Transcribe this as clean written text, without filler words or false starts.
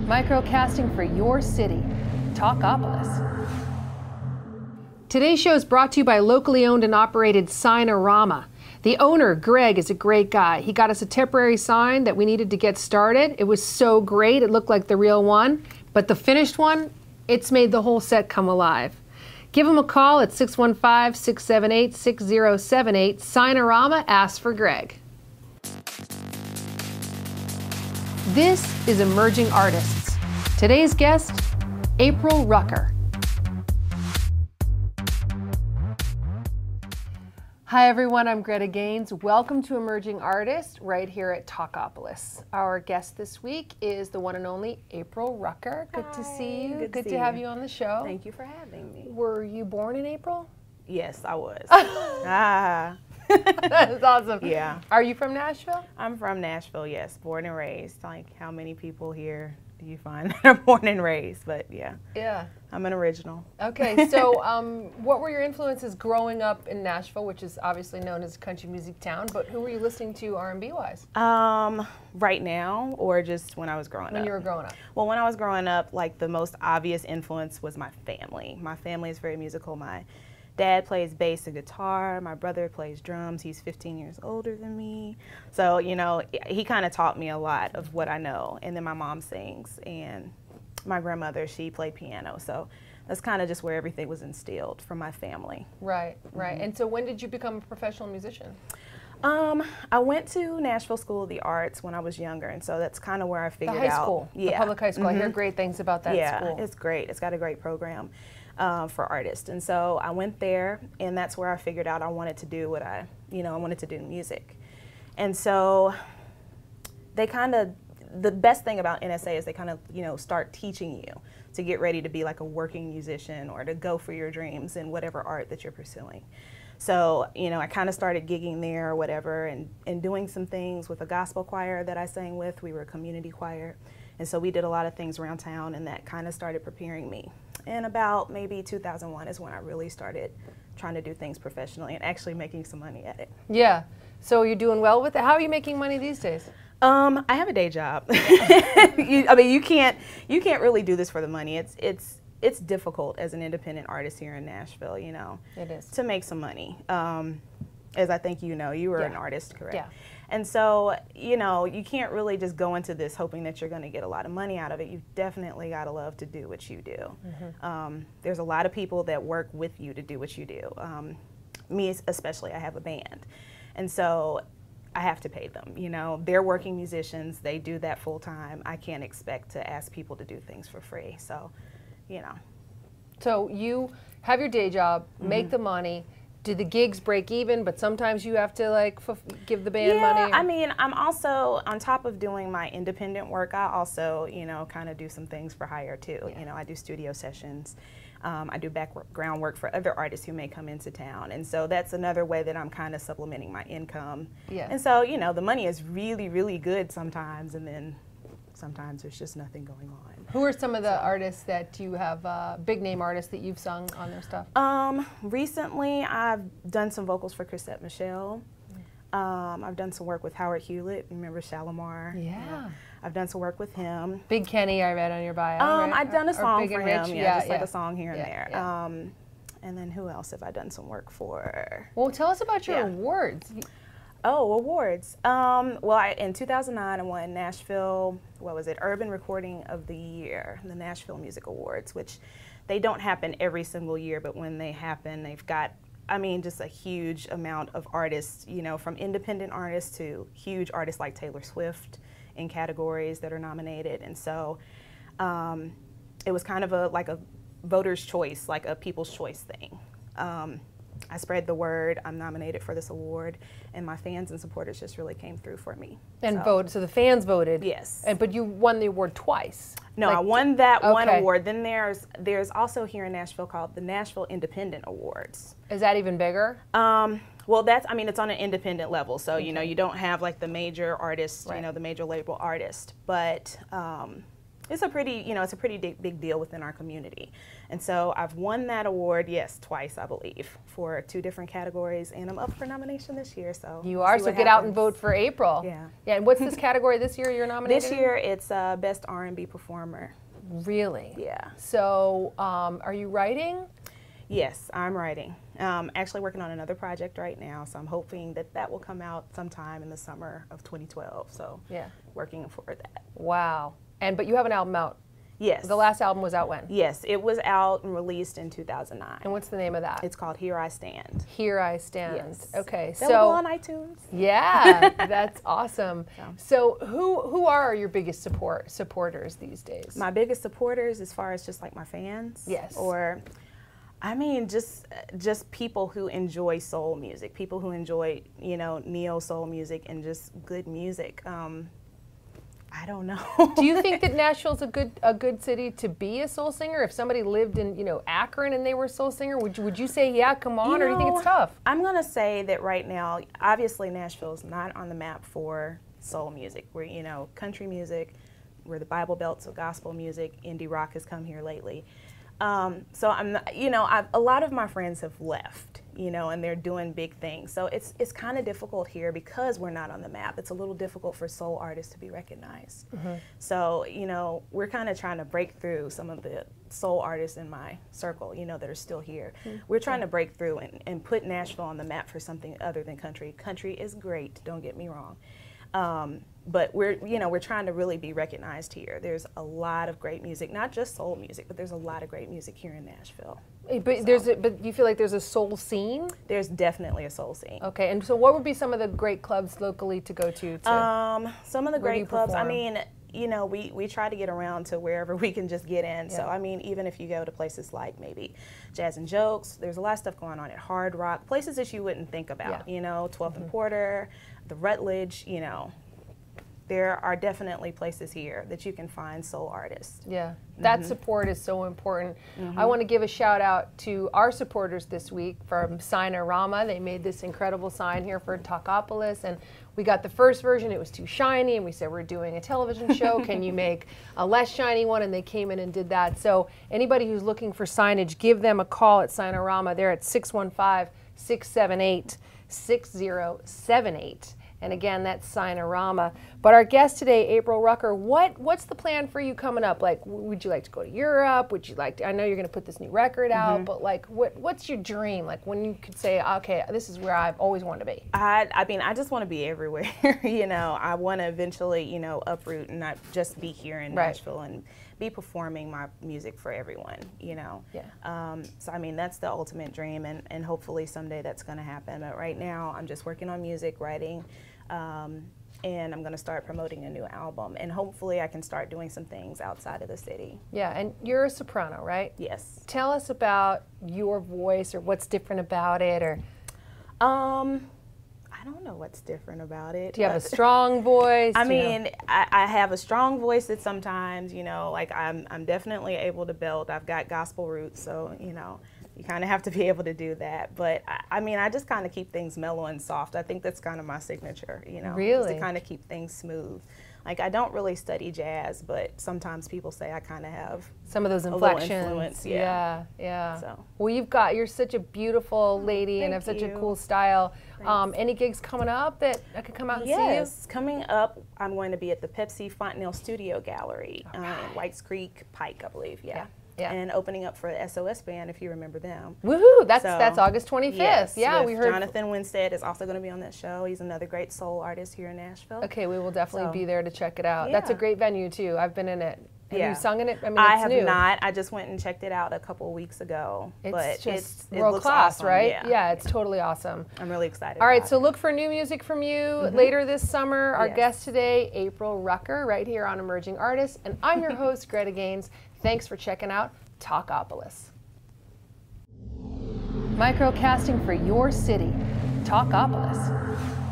Microcasting for your city, Talkopolis. Today's show is brought to you by locally owned and operated Sign-A-Rama. The owner, Greg, is a great guy. He got us a temporary sign that we needed to get started. It was so great, it looked like the real one. But the finished one, it's made the whole set come alive. Give him a call at 615-678-6078. Sign-A-Rama, ask for Greg. This is Emerging Artists. Today's guest, April Rucker. Hi everyone, I'm Greta Gaines. Welcome to Emerging Artists right here at Talkopolis. Our guest this week is the one and only April Rucker. Good to see you. Good to have you on the show. Thank you for having me. Were you born in April? Yes, I was. That's awesome. Yeah. Are you from Nashville? I'm from Nashville, yes. Born and raised. Like, how many people here do you find that are born and raised? But yeah. Yeah. I'm an original. Okay, so what were your influences growing up in Nashville, which is obviously known as a country music town, but who were you listening to R&B wise? Right now, or just when I was growing up? When you were growing up. Well, when I was growing up, like, the most obvious influence was my family. My family is very musical. My dad plays bass and guitar. My brother plays drums. He's 15 years older than me. So, you know, he kind of taught me a lot of what I know. And then my mom sings, and my grandmother, she played piano. So that's kind of just where everything was instilled from my family. Right, right. And so when did you become a professional musician? I went to Nashville School of the Arts when I was younger, and so that's kind of where I figured out. The high school, the public high school. I hear great things about that school. Yeah, it's great. It's got a great program for artists. And so I went there, and that's where I figured out I wanted to do what I wanted to do music. And so they kind of, the best thing about NSA is they kind of, start teaching you to get ready to be like a working musician or to go for your dreams in whatever art that you're pursuing. So, I kind of started gigging there or whatever and doing some things with a gospel choir that I sang with. We were a community choir. And so we did a lot of things around town, and that kind of started preparing me. And about maybe 2001 is when I really started trying to do things professionally and actually making some money at it. Yeah. So you're doing well with it? How are you making money these days? I have a day job. You can't really do this for the money. It's difficult as an independent artist here in Nashville, It is. To make some money. As I think you were an artist, correct? Yeah. And so, you can't really just go into this hoping that you're going to get a lot of money out of it. You've definitely got to love to do what you do. There's a lot of people that work with you to do what you do. Me especially, I have a band. And so I have to pay them. They're working musicians. They do that full time. I can't expect to ask people to do things for free. So, So you have your day job, make the money. Do the gigs break even, but sometimes you have to give the band money? Yeah, I mean, I'm also, on top of doing my independent work, I also, kind of do some things for hire too. I do studio sessions. I do background work for other artists who may come into town. And so that's another way that I'm kind of supplementing my income. Yeah. And so, the money is really, really good sometimes, and then sometimes there's just nothing going on. Who are some of the artists that you have, big name artists that you've sung on their stuff? Recently I've done some vocals for Chrisette Michele. I've done some work with Howard Hewlett. Remember Shalimar? Yeah. I've done some work with him. Big Kenny, I read on your bio. Right? I've done a song for him. Yeah, just like a song here and there. Yeah. And then who else have I done some work for? Well, tell us about your awards. Oh, awards. Well, in 2009, I won Nashville, Urban Recording of the Year, the Nashville Music Awards, which they don't happen every single year, but when they happen, they've got, just a huge amount of artists, from independent artists to huge artists like Taylor Swift in categories that are nominated. And so it was kind of like a voter's choice, like a people's choice thing. I spread the word, I'm nominated for this award, and my fans and supporters just really came through for me. And so the fans voted? Yes. But you won the award twice? No, I won that one award. Then there's also here in Nashville called the Nashville Independent Awards. Is that even bigger? Well, it's on an independent level, so you don't have like the major artist, the major label artist, but it's a pretty, it's a pretty big deal within our community. And so I've won that award, yes, twice, I believe, for 2 different categories, and I'm up for nomination this year. So you are, so get out and vote for April. Yeah. Yeah, and what's this category this year you're nominated? This year it's Best R&B Performer. Really? Yeah. So are you writing? Yes, I'm writing. Actually working on another project right now, so I'm hoping that will come out sometime in the summer of 2012. So yeah, working for that. Wow. But you have an album out. Yes. The last album was out when? Yes, it was out and released in 2009. And what's the name of that? It's called Here I Stand. Here I Stand. Yes. Okay. Available on iTunes. Yeah, that's awesome. So who are your biggest supporters these days? My biggest supporters, as far as just like my fans? Yes. Or, I mean, just people who enjoy soul music, people who enjoy, neo soul music and just good music. I don't know. Do you think that Nashville's a good city to be a soul singer? If somebody lived in Akron and they were a soul singer, would you say yeah, come on, or do you think it's tough? I'm gonna say that right now, obviously Nashville's not on the map for soul music. We're country music, we're the Bible Belt, so gospel music, indie rock has come here lately. So I'm not, a lot of my friends have left, and they're doing big things. So it's kind of difficult here because we're not on the map. It's a little difficult for soul artists to be recognized. Mm-hmm. So, we're kind of trying to break through some of the soul artists in my circle, that are still here. Mm-hmm. We're trying to break through and put Nashville on the map for something other than country. Country is great, don't get me wrong. But we're trying to really be recognized here. There's a lot of great music, not just soul music, but there's a lot of great music here in Nashville. But you feel like there's a soul scene? There's definitely a soul scene. Okay, and so what would be some of the great clubs locally to go to? Some of the great clubs, I mean, we try to get around to wherever we can just get in. Yeah. So, I mean, even if you go to places like maybe Jazz and Jokes, there's a lot of stuff going on at Hard Rock, places that you wouldn't think about, 12th and Porter, the Rutledge, there are definitely places here that you can find soul artists. Yeah, that support is so important. I want to give a shout out to our supporters this week from Sign-A-Rama. They made this incredible sign here for Talkopolis, and we got the first version. It was too shiny, and we said, we're doing a television show. Can you make a less shiny one? And they came in and did that. So anybody who's looking for signage, give them a call at Sign-A-Rama. They're at 615-678-6078. And again, that's Sign-A-Rama. But our guest today, April Rucker, what's the plan for you coming up? Like, would you like to go to Europe? Would you like to, I know you're going to put this new record out, but like, what's your dream? Like, when you could say, okay, this is where I've always wanted to be. I mean, I just want to be everywhere. I want to eventually, uproot and not just be here in Nashville and be performing my music for everyone, Yeah. So, I mean, that's the ultimate dream, and hopefully someday that's going to happen. But right now, I'm just working on music, writing, and I'm going to start promoting a new album, and hopefully I can start doing some things outside of the city. Yeah, and you're a soprano, right? Yes. Tell us about your voice, or what's different about it, or... I don't know what's different about it. Do you have a strong voice? I mean, I have a strong voice that sometimes, like I'm definitely able to belt. I've got gospel roots, so, you kind of have to be able to do that. But, I mean, I just kind of keep things mellow and soft. I think that's kind of my signature, Really? Just to kind of keep things smooth. Like, I don't really study jazz, but sometimes people say I kind of have some of those inflections. A little influence, yeah. So. Well, you're such a beautiful lady and have such a cool style. Any gigs coming up that I could come out and see you? Yes, coming up, I'm going to be at the Pepsi Fontenelle Studio Gallery in Whites Creek Pike, I believe, yeah. And opening up for the SOS Band, if you remember them. Woohoo! That's August 25th. Yes, yeah, we heard. Jonathan Winstead is also going to be on that show. He's another great soul artist here in Nashville. Okay, we will definitely be there to check it out. Yeah. That's a great venue too. I've been in it. Have you sung in it? I mean, I have not. I just went and checked it out a couple of weeks ago. It's world class, awesome. Right? Yeah, it's totally awesome. I'm really excited. All right, so look for new music from you later this summer. Our guest today, April Rucker, right here on Emerging Artists, and I'm your host, Greta Gaines. Thanks for checking out Talkopolis. Microcasting for your city, Talkopolis.